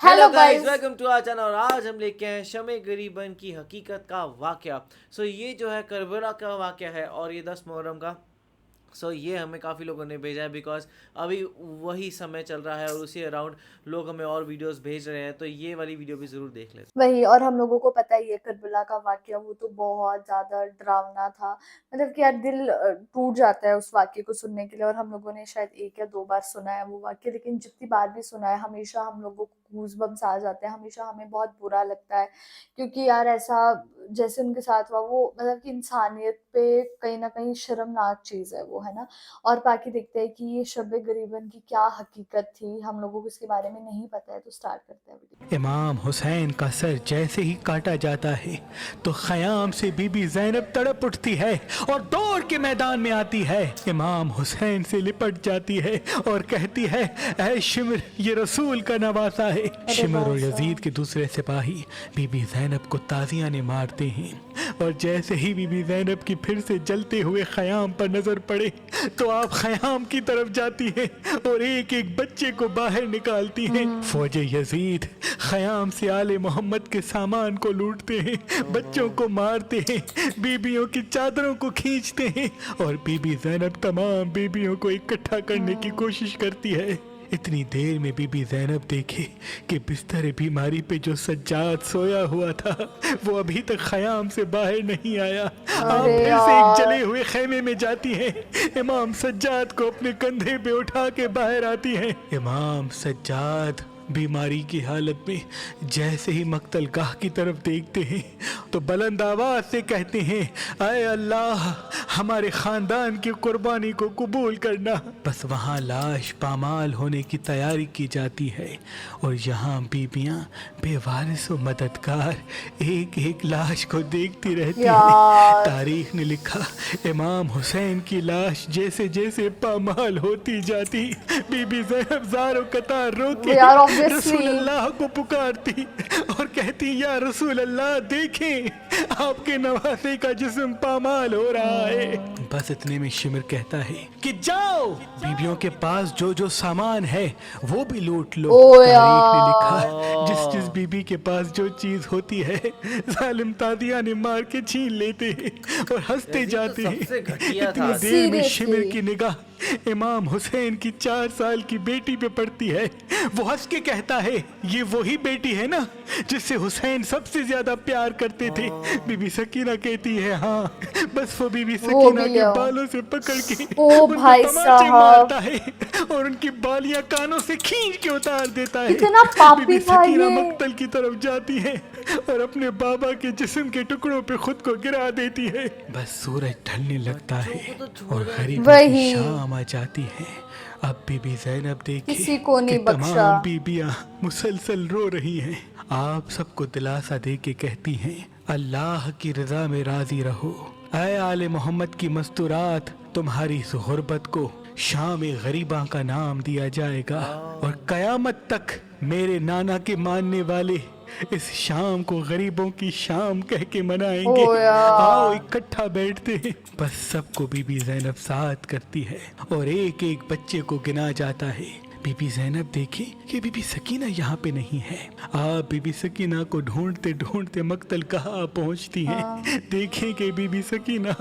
Hello hello guys, guys. Welcome to our channel. और आज हम लेके आए हैं शमे गरीबन की हकीकत का वाकया। ये जो है करबला का वाकया है और ये 10 मुहर्रम का। ये हमें काफ़ी लोगों ने भेजा है बिकॉज अभी वही समय चल रहा है और उसी अराउंड लोग हमें और वीडियोस भेज रहे हैं, तो ये वाली वीडियो भी ज़रूर देख लें। वही, और हम लोगों को पता ही है करबला का वाकया वो तो बहुत ज्यादा डरावना था। मतलब कि यार दिल टूट जाता है उस वाकये को सुनने के लिए। और हम लोगों ने शायद 1 या 2 बार सुना है वो वाकया, लेकिन जितनी बार भी सुना है हमेशा हम लोगों को गूज़बम्स आ जाते हैं, हमेशा हमें बहुत बुरा लगता है। क्योंकि यार ऐसा जैसे उनके साथ हुआ वो, मतलब कि इंसानियत पे कहीं ना कहीं शर्मनाक चीज है वो, है ना। और बाकी देखते हैं कि ये शब गरीबन की क्या हकीकत थी, हम लोगों को इसके बारे में नहीं पता है। तो स्टार्ट करते हैं वीडियो। इमाम हुसैन का सर जैसे ही काटा जाता है तो ख़याम से बीबी ज़ैनब तड़प उठती है और दौड़ के मैदान में आती है। इमाम हुसैन से लिपट जाती है और कहती है, ऐ शिमर, ये रसूल का नवासा है। शिमर और यजीद के दूसरे सिपाही बीबी ज़ैनब को ताज़ियाने मारते हैं और जैसे ही बीबी ज़ैनब की फिर से जलते हुए ख़याम पर नजर पड़े तो आप ख़याम की तरफ जाती है और एक एक बच्चे को बाहर निकालती है। फौजे यजीद ख़याम से आले मोहम्मद के सामान को लूटते हैं, बच्चों को मारते हैं, बीबियों की चादरों को खींचते हैं और बीबी ज़ैनब तमाम बीबियों को इकट्ठा करने की कोशिश करती है। इतनी देर में बीबी ज़ैनब देखे कि बिस्तर बीमारी पे जो सज्जाद सोया हुआ था वो अभी तक ख़याम से बाहर नहीं आया। आप अरे फिर से एक यार। जले हुए खेमे में जाती हैं, इमाम सज्जाद को अपने कंधे पे उठा के बाहर आती हैं। इमाम सज्जाद बीमारी की हालत में जैसे ही मक्तल गाह की तरफ देखते हैं तो बुलंद आवाज से कहते हैं, आए अल्लाह, हमारे खानदान की कुर्बानी को कबूल करना। बस वहाँ लाश पामाल होने की तैयारी की जाती है और यहाँ बीबियाँ बेवारिस व मददगार एक एक लाश को देखती रहती हैं। यार। तारीख ने लिखा, इमाम हुसैन की लाश जैसे जैसे पामाल होती जाती, बीबी ज़ैनब ज़ारो कतार रोके यार, obviously। रसूल अल्लाह को पुकारती और कहती, या रसूल अल्लाह, देखें आपके नवासे का जिस्म पामाल हो रहा है। बस इतने में शिमर कहता है कि जाओ, बीबियों के पास जो जो सामान है वो भी लूट लो। ओ तारीख ने लिखा, यार। जिस बीबी के पास जो चीज होती है जालिम तादिया ने मार के छीन लेते हैं और हंसते यजीद तो जाते हैं। सबसे घटिया था। इतनी देर में Seriously। शिमर की निगाह इमाम हुसैन की 4 साल की बेटी पे पड़ती है। वो हंस के कहता है, ये वही बेटी है ना जिससे हुसैन सबसे ज्यादा प्यार करते थे। बीबी सकीना कहती है, हाँ। बस वो बीबी सकीना भी के है। बालों से पकड़ के ओ उनको भाई तमाचे साहब। मारता है और उनकी बालियां कानों से खींच के उतार देता है। इतना पापी बीबी था सकीना ये। मक्तल की तरफ जाती है और अपने बाबा के जिस्म के टुकड़ों पे खुद को गिरा देती है। बस सूरज ढलने लगता है बच्चों को तो छोड़ और दो। गरीबी वही। की शाम आ जाती है। अब बीबी ज़ैनब देखे किसी को नहीं कि बख्शा। तमाम बीबियां मुसलसल रो रही हैं। आप सबको दिलासा दे के कहती हैं, अल्लाह की रजा में राजी रहो। ऐ आले मोहम्मद की मस्तूरात, तुम्हारी इस गुर्बत को शाम गरीबा का नाम दिया जाएगा और कयामत तक मेरे नाना के मानने वाले इस शाम को गरीबों की शाम कह के मनाएंगे। ओ यार। आओ इकट्ठा बैठते हैं। बस सबको बीबी ज़ैनब साथ करती है और एक एक बच्चे को गिना जाता है। बीबी ज़ैनब देखे कि बीबी सकीना यहाँ पे नहीं है। आप बीबी सकीना को ढूंढते ढूंढते मक्तल कहाँ पहुँचती हैं। देखें कि बीबी सकीना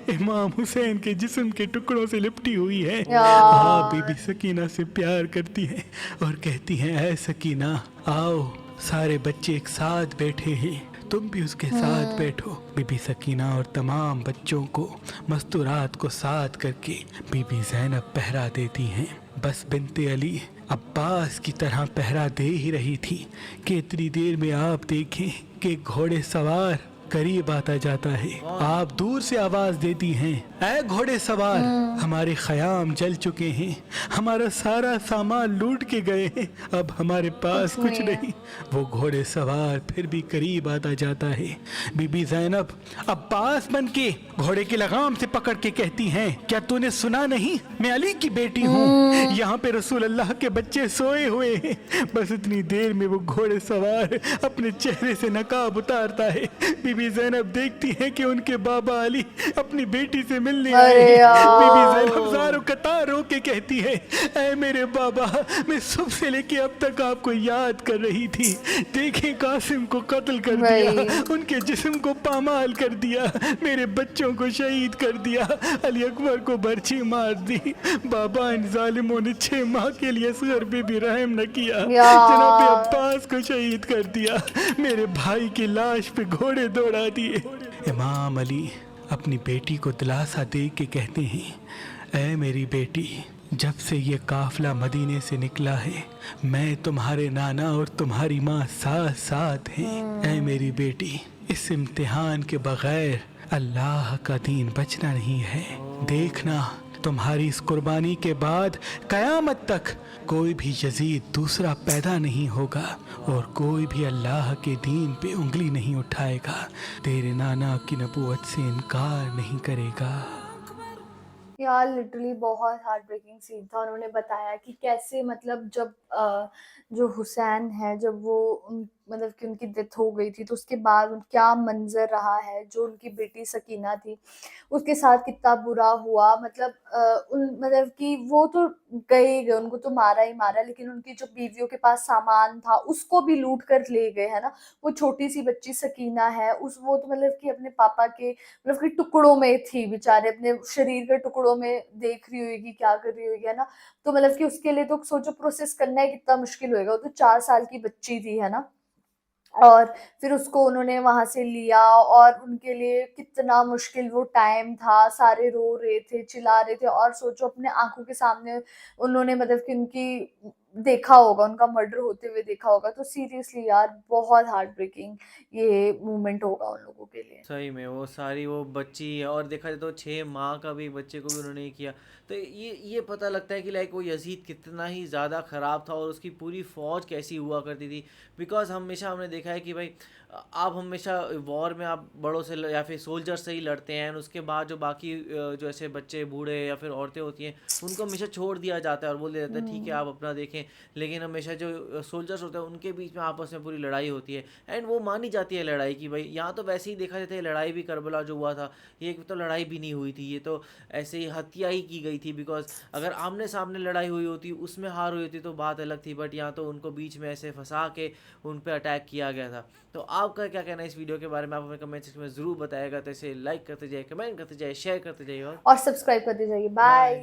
इमाम हुसैन के जिस्म के टुकड़ों से लिपटी हुई है। आप बीबी सकीना से प्यार करती हैं और कहती हैं, ऐ सकीना, आओ, सारे बच्चे एक साथ बैठे हैं, तुम भी उसके साथ बैठो। बीबी सकीना और तमाम बच्चों को मस्तूरात को साथ करके बीबी ज़ैनब पहरा देती हैं। बस बिनते अली अब्बास की तरह पहरा दे ही रही थी कि इतनी देर में आप देखें कि घोड़े सवार करीब आता जाता है। आप दूर से आवाज देती हैं, ऐ घोड़े सवार, हमारे ख़याम जल चुके हैं, हमारा सारा सामान लूट के गए हैं, अब हमारे पास कुछ नहीं। वो घोड़े सवार फिर भी करीब आता जाता है। बीबी ज़ैनब अब्बास बन के घोड़े की लगाम से पकड़ के कहती हैं, क्या तूने सुना नहीं, मैं अली की बेटी हूँ, यहाँ पे रसूल अल्लाह के बच्चे सोए हुए हैं। बस इतनी देर में वो घोड़े सवार अपने चेहरे से नकाब उतारता है। बीबी बीबी ज़ैनब देखती है कि उनके बाबा अली अपनी बेटी से मिलने अरे आए हैं। बीबी यार। ज़ैनब ज़ारो कतार रो के कहती है, ऐ मेरे बाबा, मैं सुबह से लेके अब तक आपको याद कर रही थी। देखें, कासिम को कत्ल कर दिया, वही। उनके जिस्म को पामाल कर दिया, मेरे बच्चों को शहीद कर दिया, अली अकबर को बर्छी मार दी। बाबा, इन जालिमों ने 6 माह के लिए असगर पे भी रहम न किया, जनाब यार। अब्बास को शहीद कर दिया, मेरे भाई की लाश पे घोड़े दौड़ा दिए। इमाम अली अपनी बेटी को दिलासा दे के कहते हैं, ऐ मेरी बेटी, जब से ये काफिला मदीने से निकला है, मैं तुम्हारे नाना और तुम्हारी माँ साथ साथ हैं। ऐ मेरी बेटी, इस इम्तिहान के बगैर अल्लाह का दीन बचना नहीं है। देखना, तुम्हारी इस कुर्बानी के बाद कयामत तक कोई भी यजीद दूसरा पैदा नहीं होगा और कोई भी अल्लाह के दीन पे उंगली नहीं उठाएगा, तेरे नाना की नबूवत से इनकार नहीं करेगा। यार लिटरली बहुत हार्ट ब्रेकिंग सीन था। उन्होंने बताया कि कैसे मतलब जब जो हुसैन है, जब वो मतलब कि उनकी डेथ हो गई थी, तो उसके बाद क्या मंजर रहा है, जो उनकी बेटी सकीना थी उसके साथ कितना बुरा हुआ। मतलब मतलब कि वो तो गए ही गए, उनको तो मारा ही मारा, लेकिन उनकी जो बीवियों के पास सामान था उसको भी लूट कर ले गए, है ना। वो छोटी सी बच्ची सकीना है, उस वो तो मतलब कि अपने पापा के मतलब कि टुकड़ों में थी बेचारे, अपने शरीर के टुकड़ों में देख रही होगी क्या कर रही होगी, है ना। तो मतलब कि उसके लिए तो सोचो प्रोसेस करना ही कितना मुश्किल होएगा। वो तो 4 साल की बच्ची थी, है ना। और फिर उसको उन्होंने वहां से लिया, और उनके लिए कितना मुश्किल वो टाइम था। सारे रो रहे थे, चिल्ला रहे थे, और सोचो अपने आंखों के सामने उन्होंने मतलब कि उनकी देखा होगा, उनका मर्डर होते हुए देखा होगा। तो सीरियसली यार बहुत हार्ट ब्रेकिंग ये मूवमेंट होगा उन लोगों के लिए। सही में वो सारी वो बच्ची है, और देखा जाए तो 6 माह का भी बच्चे को भी उन्होंने किया। तो ये पता लगता है कि लाइक वो यजीद कितना ही ज़्यादा ख़राब था और उसकी पूरी फ़ौज कैसी हुआ करती थी। बिकॉज हमेशा हमने देखा है कि भाई आप हमेशा वॉर में आप बड़ों से या फिर सोल्जर से ही लड़ते हैं, उसके बाद जो बाकी जो ऐसे बच्चे बूढ़े या फिर औरतें होती हैं उनको हमेशा छोड़ दिया जाता है और बोल दिया जाता है ठीक है आप अपना देखें। लेकिन हमेशा जो सोल्जर्स होते हैं उनके बीच में आपस में पूरी लड़ाई होती है, एंड वो मानी जाती है लड़ाई की। भाई यहाँ तो वैसे ही देखा जाता है, लड़ाई भी करबला जो हुआ था, ये तो लड़ाई भी नहीं हुई थी, ये तो ऐसे ही हत्या ही की गई थी। बिकॉज अगर आमने सामने लड़ाई हुई होती, उसमें हार हुई होती तो बात अलग थी, बट यहाँ तो उनको बीच में ऐसे फंसा के उन पर अटैक किया गया था। तो आपका क्या कहना है इस वीडियो के बारे में, आप हमें कमेंट सेक्शन में ज़रूर बताएगा। तो इसे लाइक करते जाइए, कमेंट करते जाइए, शेयर करते जाइए, और सब्सक्राइब कर दीजिए। बाय।